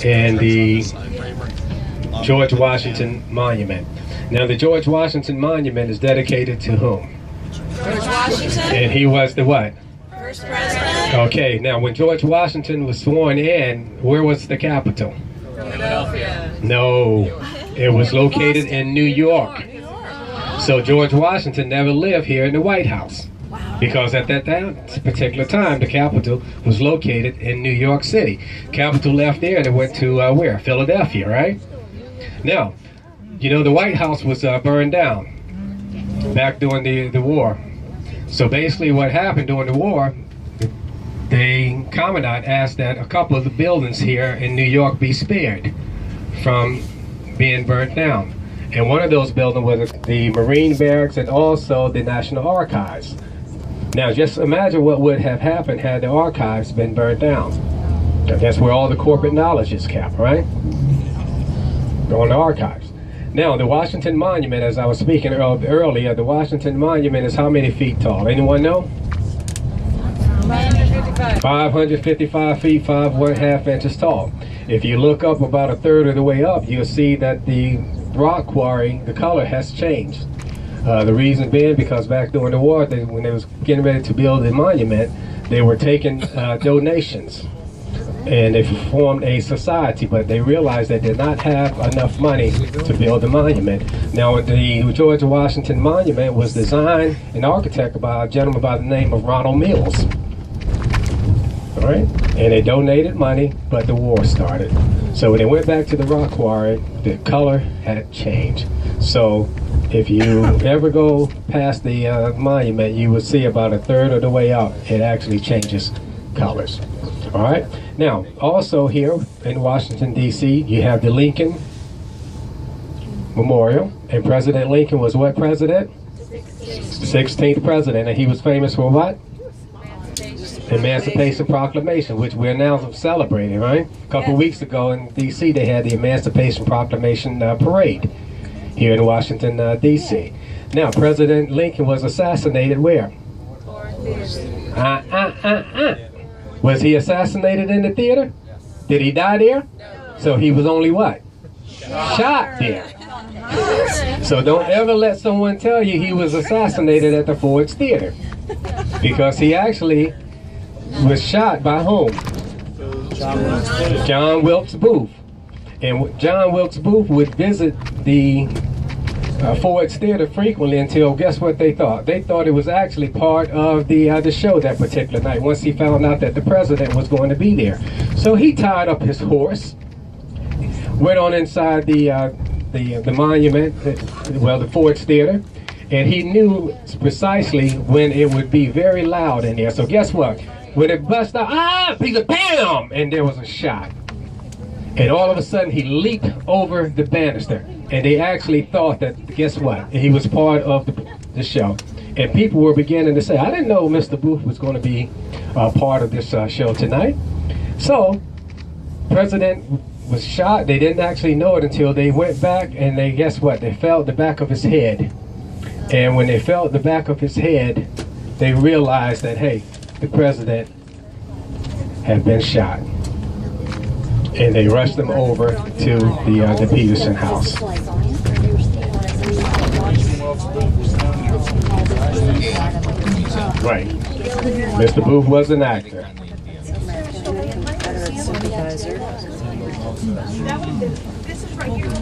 and the George Washington Monument. Now, the George Washington Monument is dedicated to whom? George Washington. And he was the what? First president. Okay, now when George Washington was sworn in, where was the capital? Philadelphia. No, it was located in New York. So George Washington never lived here in the White House, because at that particular time, the capital was located in New York City. Capital left there and it went to where? Philadelphia, right? Now, you know, the White House was burned down back during the war. So basically what happened during the war, the commandant asked that a couple of the buildings here in New York be spared from being burnt down. And one of those buildings was the Marine Barracks and also the National Archives. Now just imagine what would have happened had the archives been burned down. That's where all the corporate knowledge is kept, right? On the archives. Now the Washington Monument, as I was speaking of earlier, the Washington Monument is how many feet tall? Anyone know? 555 feet, 5.5 inches tall. If you look up about a third of the way up, you'll see that the rock quarry, the color has changed. The reason being because back during the war, when they was getting ready to build the monument, they were taking donations. And they formed a society, but they realized they did not have enough money to build the monument. Now, the George Washington Monument was designed and architected by a gentleman by the name of Ronald Mills. All right? And they donated money, but the war started. So when they went back to the rock quarry, the color had changed. So if you ever go past the monument, you will see about a third of the way up, it actually changes colors. All right? Now, also here in Washington, D.C., you have the Lincoln Memorial. And President Lincoln was what president? 16th president. And he was famous for what? Emancipation Proclamation, which we're now celebrating, right? A couple of weeks ago in D.C., they had the Emancipation Proclamation parade here in Washington, D.C. Now, President Lincoln was assassinated where? Was he assassinated in the theater? Did he die there? So he was only what? Shot there. So don't ever let someone tell you he was assassinated at the Ford's Theater, because he actually was shot by whom? John Wilkes Booth. And John Wilkes Booth would visit the Ford's Theater frequently until, guess what they thought? They thought it was actually part of the show that particular night, once he found out that the president was going to be there. So he tied up his horse, went on inside the monument, the Ford's Theater, and he knew precisely when it would be very loud in there. So guess what? When it bust out, he said, bam! And there was a shot. And all of a sudden, he leaped over the banister. And they actually thought that, guess what? He was part of the show. And people were beginning to say, I didn't know Mr. Booth was going to be part of this show tonight. So, President was shot. They didn't actually know it until they went back and they, guess what? They felt the back of his head. And when they felt the back of his head, they realized that, hey, the president had been shot. And they rushed them over to the Peterson House. Right. Mr. Booth was an actor.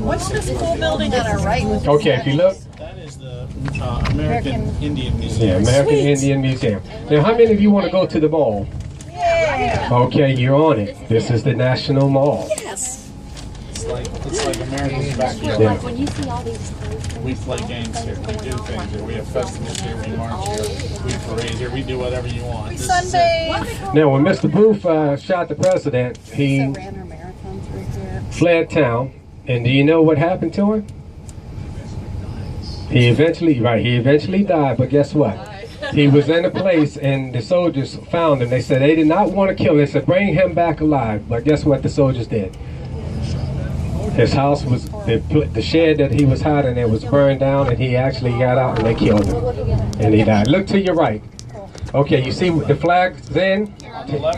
What's the school building on our right? Okay, if you look. That is the American Indian Museum. Yeah, American Indian Museum. Now, how many of you want to go to the mall? Yeah. Okay, you're on it. This is the National Mall. Yes. It's like America's backyard. Yeah. When you see all these We play games here. We do things here. We have festivals here. We march here. We parade here. We do whatever you want. This is it. Sunday. Now, when Mr. Booth shot the president, he ran her marathon through here. fled town. And do you know what happened to him? He eventually died, but guess what? He was in a place and the soldiers found him. They said they did not want to kill him. They said, bring him back alive. But guess what the soldiers did? His house was, the shed that he was hiding in was burned down, and he actually got out and they killed him. And he died. Look to your right. Okay, you see the flag's in?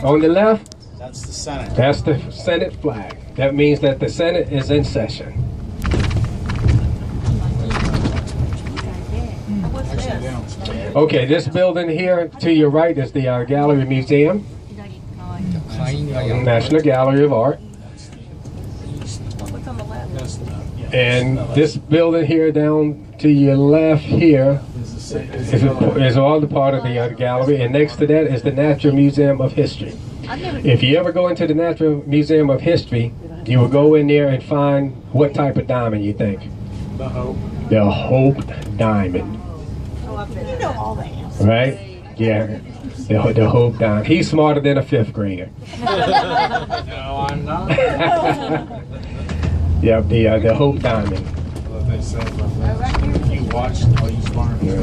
On the left? That's the Senate. That's the Senate flag. That means that the Senate is in session. What's Actually, this? down. Okay, this building here to your right is the Gallery Museum, National Gallery of Art. What's on the left? That's the, yeah. And this building here down to your left here is all the part of the gallery. And next to that is the Natural Museum of History. If you ever go into the Natural Museum of History, you will go in there and find what type of diamond you think. The Hope. The Hope Diamond. You know all the answers. Right? Yeah. The Hope Diamond. He's smarter than a fifth grader. No, I'm not. Yep, the Hope Diamond. What they say about that. You watched, oh, you learned. Yeah,